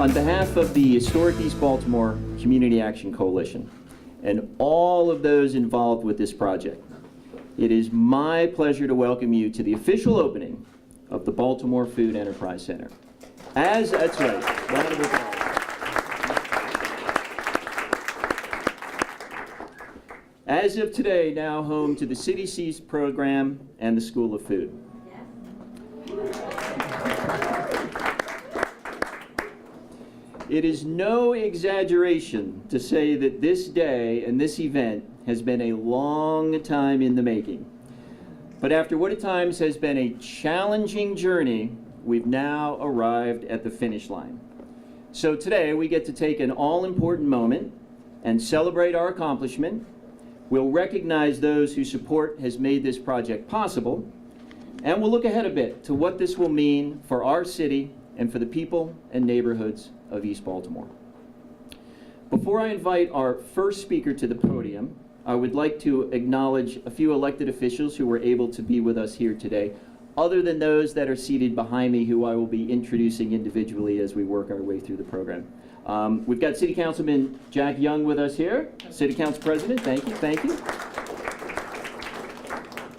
On behalf of the Historic East Baltimore Community Action Coalition and all of those involved with this project, it is my pleasure to welcome you to the official opening of the Baltimore Food Enterprise Center. That's right, round of applause. As of today, now home to the City Seats program and the School of Food. It is no exaggeration to say that this day and this event has been a long time in the making. But after what at times has been a challenging journey, we've now arrived at the finish line. So today we get to take an all-important moment and celebrate our accomplishment. We'll recognize those whose support has made this project possible, and we'll look ahead a bit to what this will mean for our city and for the people and neighborhoods of East Baltimore. Before I invite our first speaker to the podium, I would like to acknowledge a few elected officials who were able to be with us here today, other than those that are seated behind me, who I will be introducing individually as we work our way through the program. We've got City Councilman Jack Young with us here. City Council President, thank you, thank you.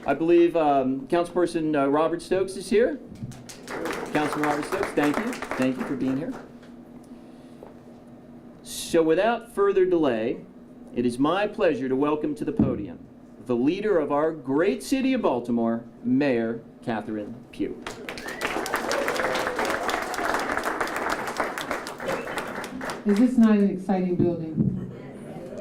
I believe Councilperson Robert Stokes is here. Councilman Robert Stokes, thank you for being here. So without further delay, it is my pleasure to welcome to the podium the leader of our great city of Baltimore, Mayor Catherine Pugh. Is this not an exciting building?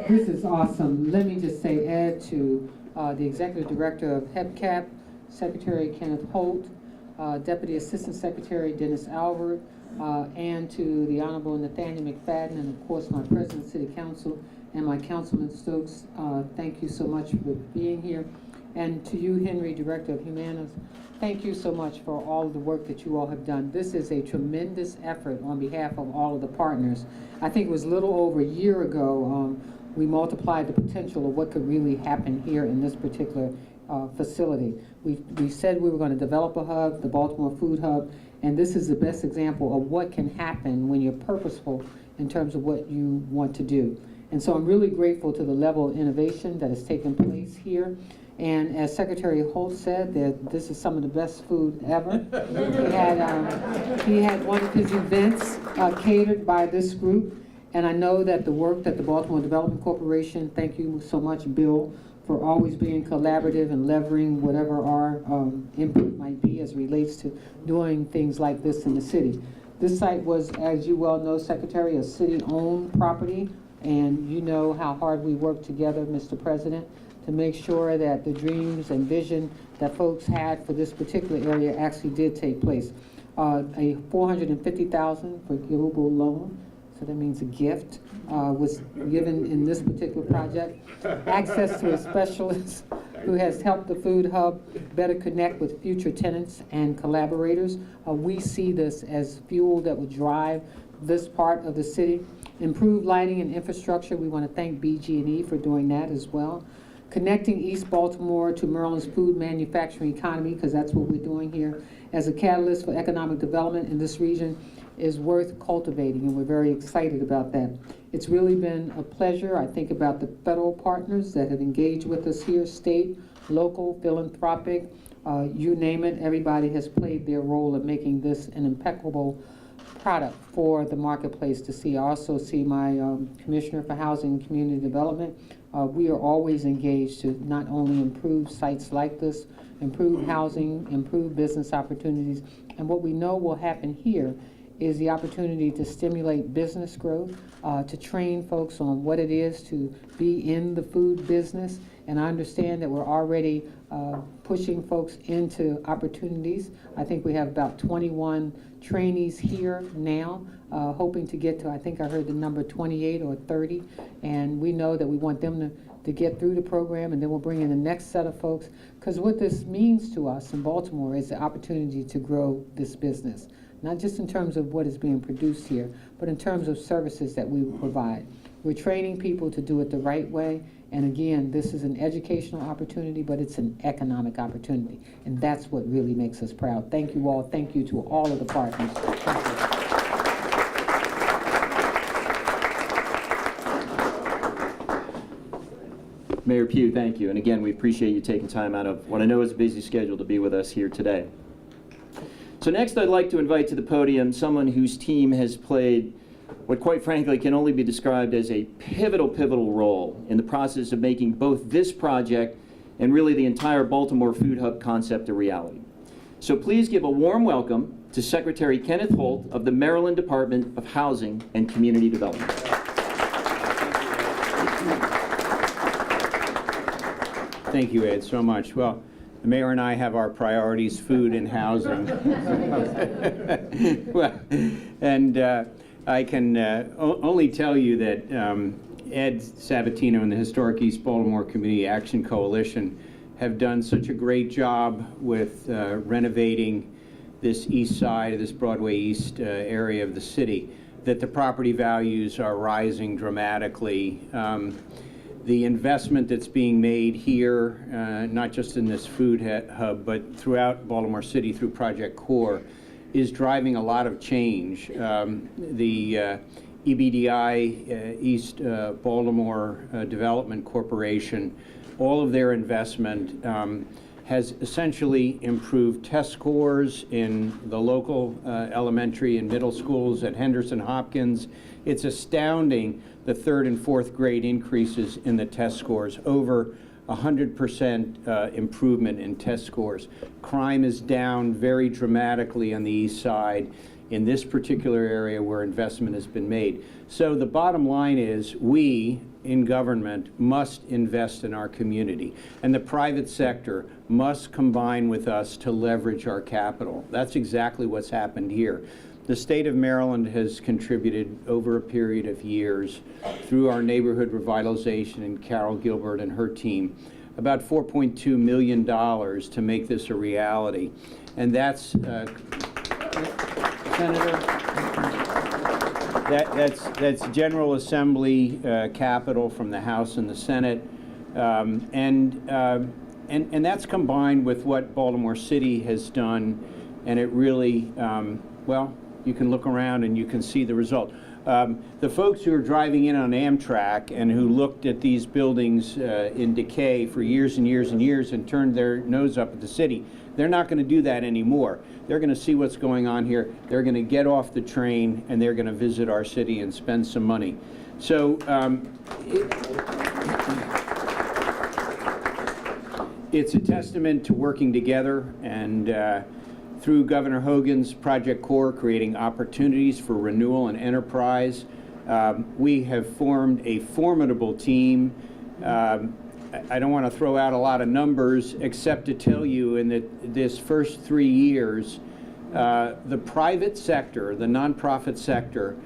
This is awesome. Let me just say, add to the Executive Director of HEPCAP, Secretary Kenneth Holt, Deputy Assistant Secretary Denis Alvord, and to the Honorable Nathaniel Mcfadden, and of course my President of City Council and my Councilman Stokes. Thank you so much for being here. And to you, Henry, Director of Humana, thank you so much for all of the work that you all have done. This is a tremendous effort on behalf of all of the partners. I think it was a little over a year ago we multiplied the potential of what could really happen here in this particular facility. We said we were going to develop a hub, the Baltimore Food Hub, and this is the best example of what can happen when you're purposeful in terms of what you want to do. And so I'm really grateful to the level of innovation that has taken place here. And as Secretary Holt said, that this is some of the best food ever. He had one of his events catered by this group. And I know that the work that the Baltimore Development Corporation, thank you so much, Bill, for always being collaborative and leveraging whatever our input might be as it relates to doing things like this in the city. This site was, as you well know, Secretary, a city-owned property, and you know how hard we work together, Mr. President, to make sure that the dreams and vision that folks had for this particular area actually did take place. A $450,000 forgivable loan, so that means a gift, was given in this particular project. Access to a specialist who has helped the Food Hub better connect with future tenants and collaborators. We see this as fuel that will drive this part of the city. Improved lighting and infrastructure, we want to thank BG&E for doing that as well. Connecting East Baltimore to Maryland's food manufacturing economy, because that's what we're doing here, as a catalyst for economic development in this region is worth cultivating, and we're very excited about that. It's really been a pleasure. I think about the federal partners that have engaged with us here, state, local, philanthropic, you name it, everybody has played their role in making this an impeccable product for the marketplace to see. I also see my Commissioner for Housing and Community Development. We are always engaged to not only improve sites like this, improve housing, improve business opportunities, and what we know will happen here is the opportunity to stimulate business growth, to train folks on what it is to be in the food business. And I understand that we're already pushing folks into opportunities. I think we have about 21 trainees here now, hoping to get to, I think I heard the number 28 or 30. And we know that we want them to get through the program, and then we'll bring in the next set of folks. Because what this means to us in Baltimore is the opportunity to grow this business. Not just in terms of what is being produced here, but in terms of services that we provide. We're training people to do it the right way, and again, this is an educational opportunity, but it's an economic opportunity, and that's what really makes us proud. Thank you all. Thank you to all of the partners. Thank you. Mayor Pugh, thank you. And again, we appreciate you taking time out of what I know is a busy schedule to be with us here today. So next, I'd like to invite to the podium someone whose team has played what quite frankly can only be described as a pivotal role in the process of making both this project and really the entire Baltimore Food Hub concept a reality. So please give a warm welcome to Secretary Kenneth Holt of the Maryland Department of Housing and Community Development. Thank you, Ed, so much. Well, the mayor and I have our priorities, food and housing. Well, and I can only tell you that Ed Sabatino and the Historic East Baltimore Community Action Coalition have done such a great job with renovating this east side, this Broadway East area of the city, that the property values are rising dramatically. The investment that's being made here, not just in this food hub, but throughout Baltimore City through Project Core, is driving a lot of change. The EBDI, East Baltimore Development Corporation, all of their investment has essentially improved test scores in the local elementary and middle schools at Henderson Hopkins. It's astounding the 3rd and 4th grade increases in the test scores, over 100% improvement in test scores. Crime is down very dramatically on the east side in this particular area where investment has been made. So the bottom line is we in government must invest in our community, and the private sector must combine with us to leverage our capital. That's exactly what's happened here. The state of Maryland has contributed over a period of years through our neighborhood revitalization and Carol Gilbert and her team about $4.2 million to make this a reality. And that's, Senator, that's General Assembly capital from the House and the Senate. And that's combined with what Baltimore City has done, and it really, well, you can look around and you can see the result. The folks who are driving in on Amtrak and who looked at these buildings in decay for years and years and years and turned their nose up at the city, they're not going to do that anymore. They're going to see what's going on here. They're going to get off the train and they're going to visit our city and spend some money. So it's a testament to working together, and through Governor Hogan's Project Core, creating opportunities for renewal and enterprise, we have formed a formidable team. I don't want to throw out a lot of numbers except to tell you in this first 3 years, the private sector, the nonprofit sector,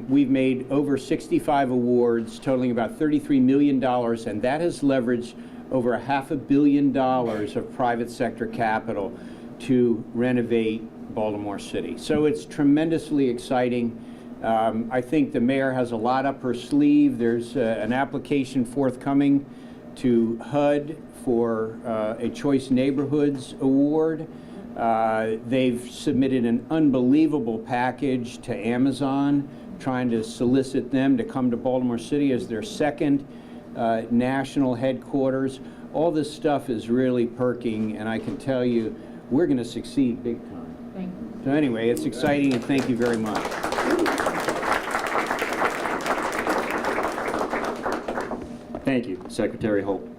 we've made over 65 awards totaling about $33 million, and that has leveraged over $500 million of private sector capital to renovate Baltimore City. So it's tremendously exciting. I think the mayor has a lot up her sleeve. There's an application forthcoming to HUD for a Choice Neighborhoods Award. They've submitted an unbelievable package to Amazon, trying to solicit them to come to Baltimore City as their second national headquarters. All this stuff is really perking, and I can tell you, we're going to succeed big time. Thank you. So anyway, it's exciting, and thank you very much. Thank you, Secretary Holt.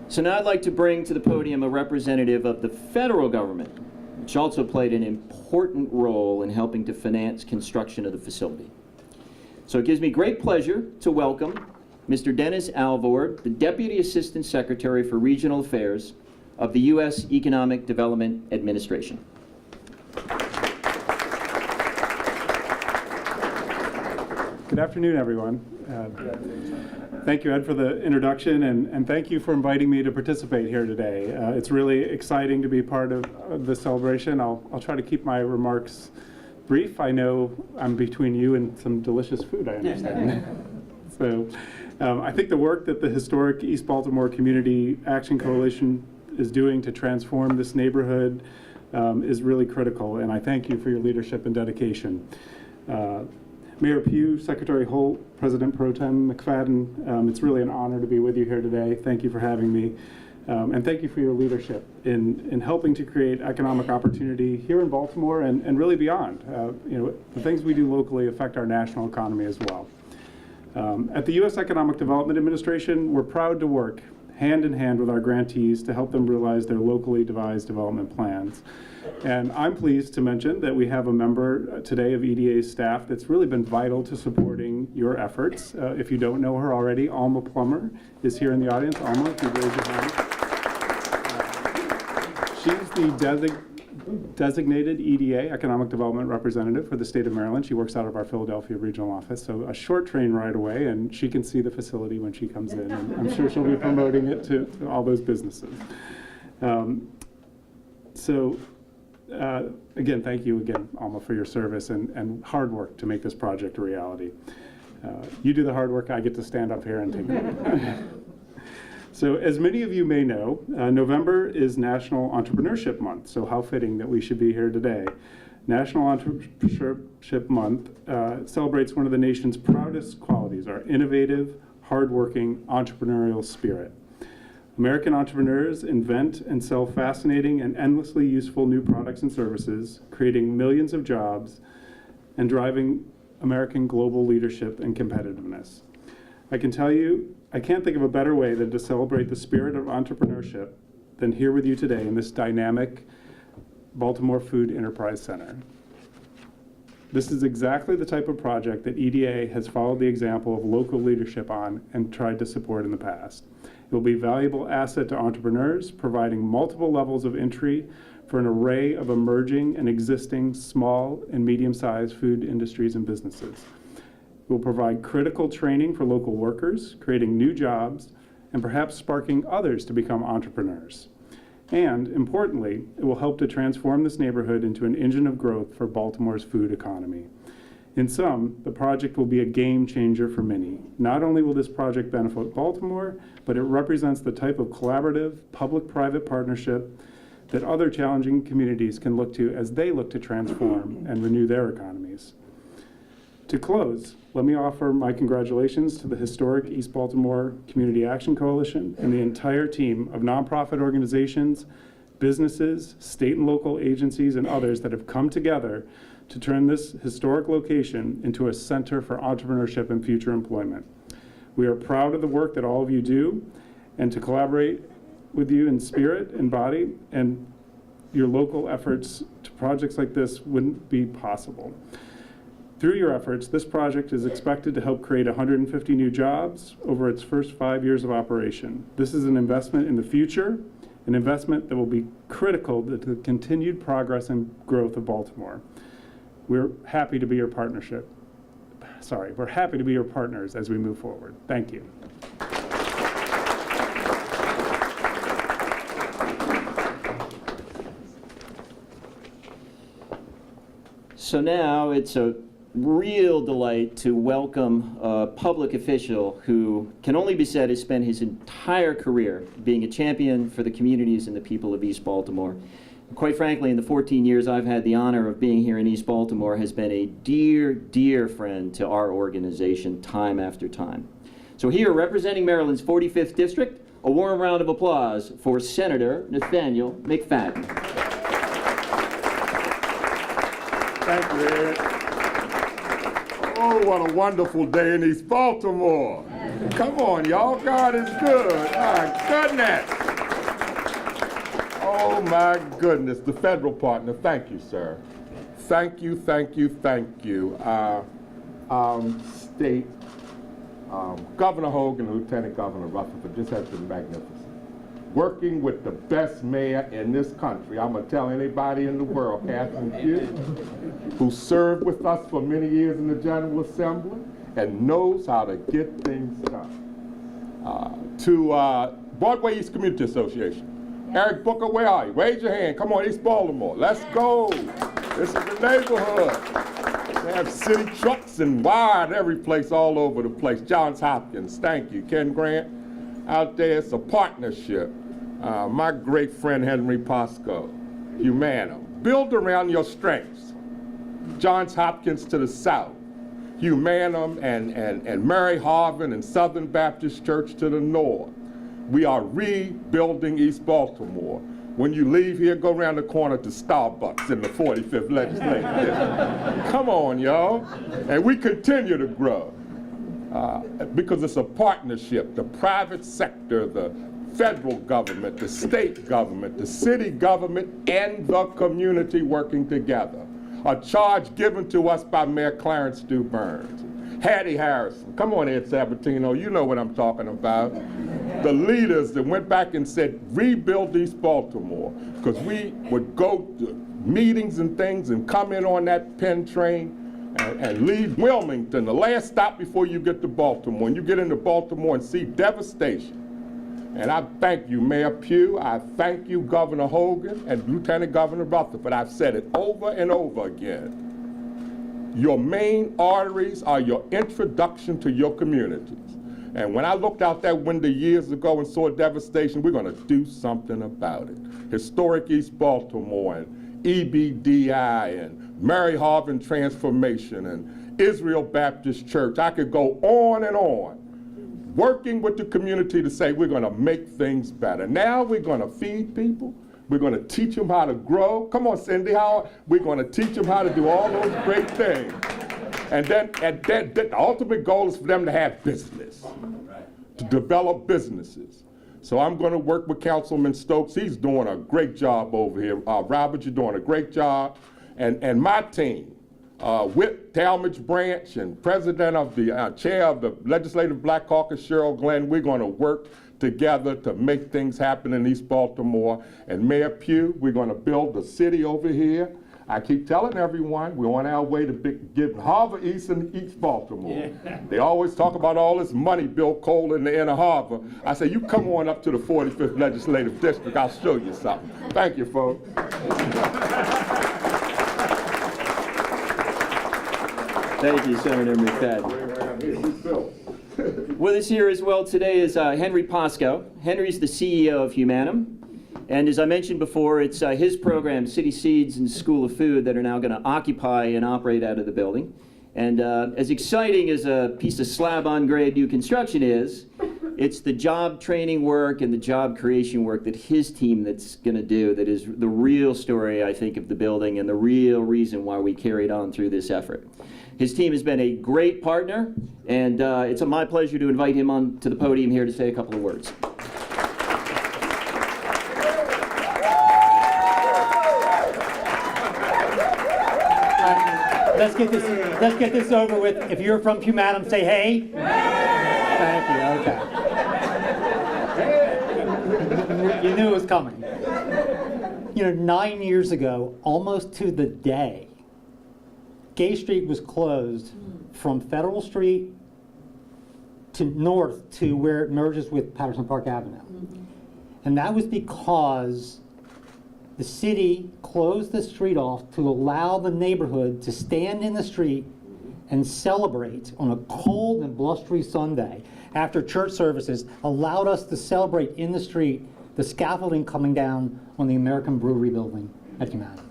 So now I'd like to bring to the podium a representative of the federal government, which also played an important role in helping to finance construction of the facility. So it gives me great pleasure to welcome Mr. Denis Alvord, the Deputy Assistant Secretary for Regional Affairs of the U.S. Economic Development Administration. Good afternoon, everyone. Thank you, Ed, for the introduction, and thank you for inviting me to participate here today. It's really exciting to be part of the celebration. I'll try to keep my remarks brief. I know I'm between you and some delicious food, I understand. So I think the work that the Historic East Baltimore Community Action Coalition is doing to transform this neighborhood is really critical, and I thank you for your leadership and dedication. Mayor Pugh, Secretary Holt, President Pro Tem Mcfadden, it's really an honor to be with you here today. Thank you for having me. And thank you for your leadership in helping to create economic opportunity here in Baltimore and really beyond. The things we do locally affect our national economy as well. At the U.S. Economic Development Administration, we're proud to work hand in hand with our grantees to help them realize their locally devised development plans. And I'm pleased to mention that we have a member today of EDA's staff that's really been vital to supporting your efforts. If you don't know her already, Alma Plummer is here in the audience. Alma, if you raise your hand. She's the designated EDA, Economic Development Representative for the state of Maryland. She works out of our Philadelphia regional office, so a short train ride away, and she can see the facility when she comes in. And I'm sure she'll be promoting it to all those businesses. Again, thank you again, Alma, for your service and hard work to make this project a reality. You do the hard work, I get to stand up here and take it. So as many of you may know, November is National Entrepreneurship Month, so how fitting that we should be here today. National Entrepreneurship Month celebrates one of the nation's proudest qualities, our innovative, hardworking, entrepreneurial spirit. American entrepreneurs invent and sell fascinating and endlessly useful new products and services, creating millions of jobs and driving American global leadership and competitiveness. I can tell you, I can't think of a better way than to celebrate the spirit of entrepreneurship than here with you today in this dynamic Baltimore Food Enterprise Center. This is exactly the type of project that EDA has followed the example of local leadership on and tried to support in the past. It will be a valuable asset to entrepreneurs, providing multiple levels of entry for an array of emerging and existing small and medium-sized food industries and businesses. It will provide critical training for local workers, creating new jobs, and perhaps sparking others to become entrepreneurs. And importantly, it will help to transform this neighborhood into an engine of growth for Baltimore's food economy. In sum, the project will be a game changer for many. Not only will this project benefit Baltimore, but it represents the type of collaborative public-private partnership that other challenging communities can look to as they look to transform and renew their economies. To close, let me offer my congratulations to the historic East Baltimore Community Action Coalition and the entire team of nonprofit organizations, businesses, state and local agencies, and others that have come together to turn this historic location into a center for entrepreneurship and future employment. We are proud of the work that all of you do and to collaborate with you in spirit and body, and your local efforts to projects like this wouldn't be possible. Through your efforts, this project is expected to help create 150 new jobs over its first 5 years of operation. This is an investment in the future, an investment that will be critical to the continued progress and growth of Baltimore. We're happy to be your partnership. We're happy to be your partners as we move forward. Thank you. So now it's a real delight to welcome a public official who can only be said has spent his entire career being a champion for the communities and the people of East Baltimore. Quite frankly, in the 14 years I've had the honor of being here in East Baltimore, has been a dear, dear friend to our organization time after time. So here, representing Maryland's 45th District, a warm round of applause for Senator Nathaniel Mcfadden. Thank you, Ed. Oh, what a wonderful day in East Baltimore. Come on, y'all. God is good. My goodness. Oh, my goodness. The federal partner. Thank you, sir. Thank you, thank you, thank you. State Governor Hogan and Lieutenant Governor Rutherford just has been magnificent. Working with the best mayor in this country. I'm going to tell anybody in the world, Catherine Pugh, who served with us for many years in the General Assembly and knows how to get things done. To Broadway East Community Association. Eric Booker, where are you? Raise your hand. Come on, East Baltimore. Let's go. This is the neighborhood. They have city trucks and wired every place, all over the place. Johns Hopkins, thank you. Ken Grant, out there, it's a partnership. My great friend Henry Posco, Humana. Build around your strengths. Johns Hopkins to the south. Humana and Mary Harvin and Southern Baptist Church to the north. We are rebuilding East Baltimore. When you leave here, go around the corner to Starbucks in the 45th Legislative District. Come on, y'all. And we continue to grow because it's a partnership. The private sector, the federal government, the state government, the city government, and the community working together. A charge given to us by Mayor Clarence Stu Burns. Hattie Harrison, come on Ed Sabatino, you know what I'm talking about. The leaders that went back and said, rebuild East Baltimore, because we would go to meetings and things and come in on that Penn train and leave Wilmington, the last stop before you get to Baltimore. And you get into Baltimore and see devastation. And I thank you, Mayor Pugh, I thank you, Governor Hogan, and Lieutenant Governor Rutherford. I've said it over and over again. Your main arteries are your introduction to your communities. And when I looked out that window years ago and saw devastation, we're gonna do something about it. Historic East Baltimore and EBDI and Mary Harvin Transformation and Israel Baptist Church. I could go on and on, working with the community to say we're gonna make things better. Now we're gonna feed people. We're going to teach them how to grow. Come on, Cindy, we're going to teach them how to do all those great things. And then the ultimate goal is for them to have business, to develop businesses. So I'm going to work with Councilman Stokes. He's doing a great job over here. Robert, you're doing a great job. And my team, Whip Talmadge Branch and President of the Chair of the Legislative Black Caucus, Cheryl Glenn, we're going to work together to make things happen in East Baltimore. And Mayor Pugh, we're going to build the city over here. I keep telling everyone, we're on our way to give Harbor East and East Baltimore. Yeah. They always talk about all this money Bill Cole in the inner harbor. I say, you come on up to the 45th Legislative District, I'll show you something. Thank you, folks. Thank you, Senator Mcfadden. With us here as well today is Henry Posco. Henry's the CEO of Humana. And as I mentioned before, it's his program, City Seeds and School of Food, that are now going to occupy and operate out of the building. And as exciting as a piece of slab-on-grade new construction is, it's the job training work and the job creation work that his team that's going to do that is the real story, I think, of the building and the real reason why we carried on through this effort. His team has been a great partner, and it's my pleasure to invite him on to the podium here to say a couple of words. Let's get this over with. If you're from Humana, say hey. Thank you. Okay. You knew it was coming. 9 years ago, almost to the day, Gay Street was closed from Federal Street to north to where it merges with Patterson Park Avenue. And that was because the city closed the street off to allow the neighborhood to stand in the street and celebrate on a cold and blustery Sunday after church services, allowed us to celebrate in the street the scaffolding coming down on the American Brewery building at Humana.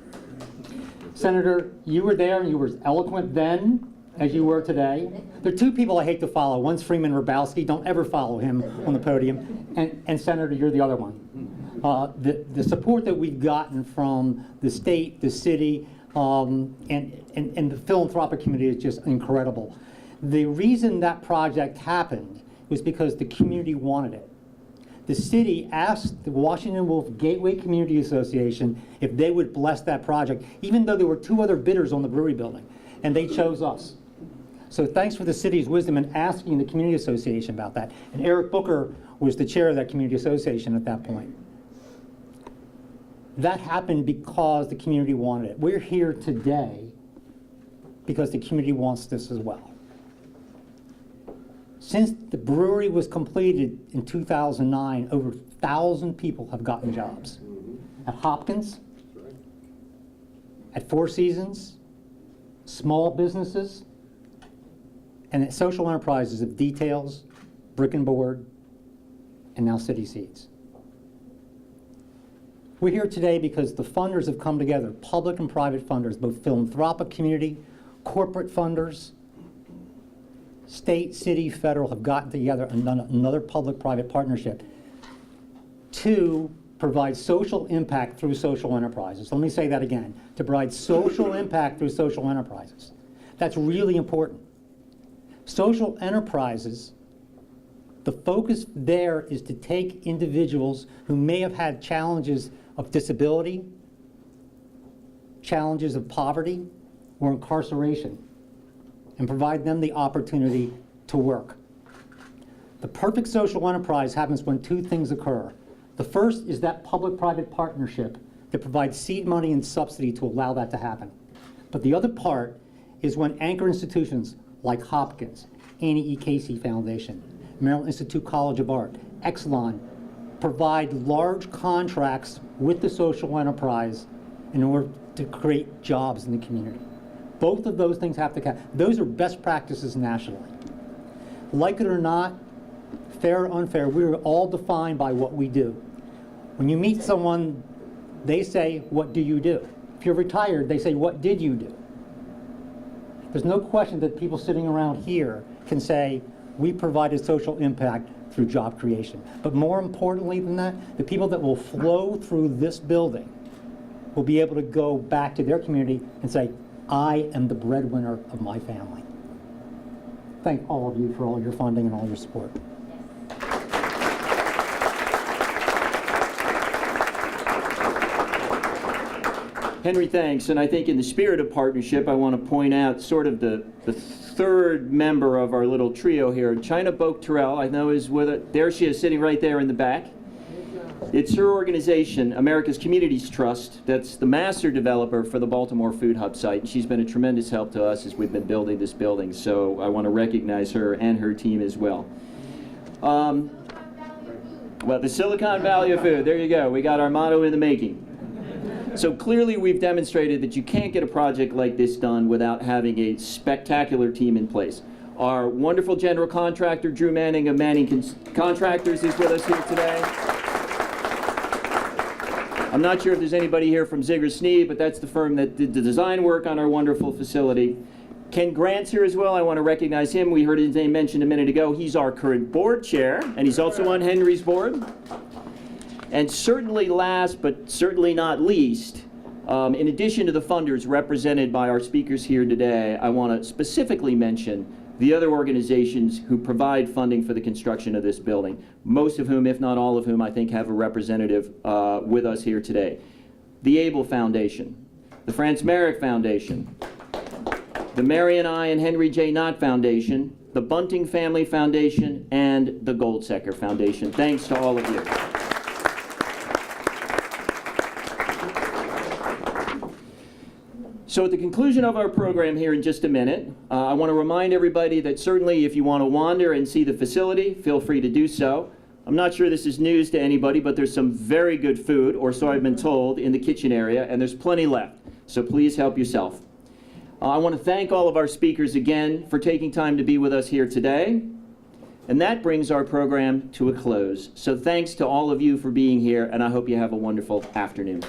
Senator, you were there and you were as eloquent then as you were today. There are two people I hate to follow. One's Freeman Rabowski. Don't ever follow him on the podium. And Senator, you're the other one. The support that we've gotten from the state, the city, and the philanthropic community is just incredible. The reason that project happened was because the community wanted it. The city asked the Washington Wolf Gateway Community Association if they would bless that project, even though there were two other bidders on the brewery building, and they chose us. So thanks for the city's wisdom in asking the community association about that. And Eric Booker was the chair of that community association at that point. That happened because the community wanted it. We're here today because the community wants this as well. Since the brewery was completed in 2009, over 1,000 people have gotten jobs. At Hopkins, at Four Seasons, small businesses, and at social enterprises of Details, Brick and Board, and now City Seeds. We're here today because the funders have come together, public and private funders, both philanthropic community, corporate funders, state, city, federal have gotten together and done another public-private partnership to provide social impact through social enterprises. Let me say that again, to provide social impact through social enterprises. That's really important. Social enterprises, the focus there is to take individuals who may have had challenges of disability, challenges of poverty, or incarceration, and provide them the opportunity to work. The perfect social enterprise happens when two things occur. The first is that public-private partnership that provides seed money and subsidy to allow that to happen. But the other part is when anchor institutions like Hopkins, Annie E. Casey Foundation, Maryland Institute College of Art, Exelon provide large contracts with the social enterprise in order to create jobs in the community. Both of those things have to count. Those are best practices nationally. Like it or not, fair or unfair, we are all defined by what we do. When you meet someone, they say, "What do you do?" If you're retired, they say, "What did you do?" There's no question that people sitting around here can say, "We provided social impact through job creation." But more importantly than that, the people that will flow through this building will be able to go back to their community and say, "I am the breadwinner of my family." Thank all of you for all your funding and all your support. Henry, thanks. And I think in the spirit of partnership, I want to point out sort of the third member of our little trio here. China Boak-Terrell, I know, is with it. There she is, sitting right there in the back. It's her organization, America's Communities Trust, that's the master developer for the Baltimore Food Hub site. And she's been a tremendous help to us as we've been building this building. So I want to recognize her and her team as well. Well, the Silicon Valley of food. There you go. We got our motto in the making. So clearly we've demonstrated that you can't get a project like this done without having a spectacular team in place. Our wonderful general contractor, Drew Manning of Manning Contractors, is with us here today. I'm not sure if there's anybody here from Ziegler Sneed, but that's the firm that did the design work on our wonderful facility. Ken Grant's here as well. I want to recognize him. We heard his name mentioned a minute ago. He's our current board chair, and he's also on Henry's board. And certainly last, but certainly not least, in addition to the funders represented by our speakers here today, I want to specifically mention the other organizations who provide funding for the construction of this building, most of whom, if not all of whom, I think have a representative with us here today. The Able Foundation, the Franz Marek Foundation, the Marion I. and Henry J. Knott Foundation, the Bunting Family Foundation, and the Goldsecker Foundation. Thanks to all of you. So at the conclusion of our program here in just a minute, I want to remind everybody that certainly if you want to wander and see the facility, feel free to do so. I'm not sure this is news to anybody, but there's some very good food, or so I've been told, in the kitchen area, and there's plenty left. So please help yourself. I want to thank all of our speakers again for taking time to be with us here today. And that brings our program to a close. So thanks to all of you for being here, and I hope you have a wonderful afternoon.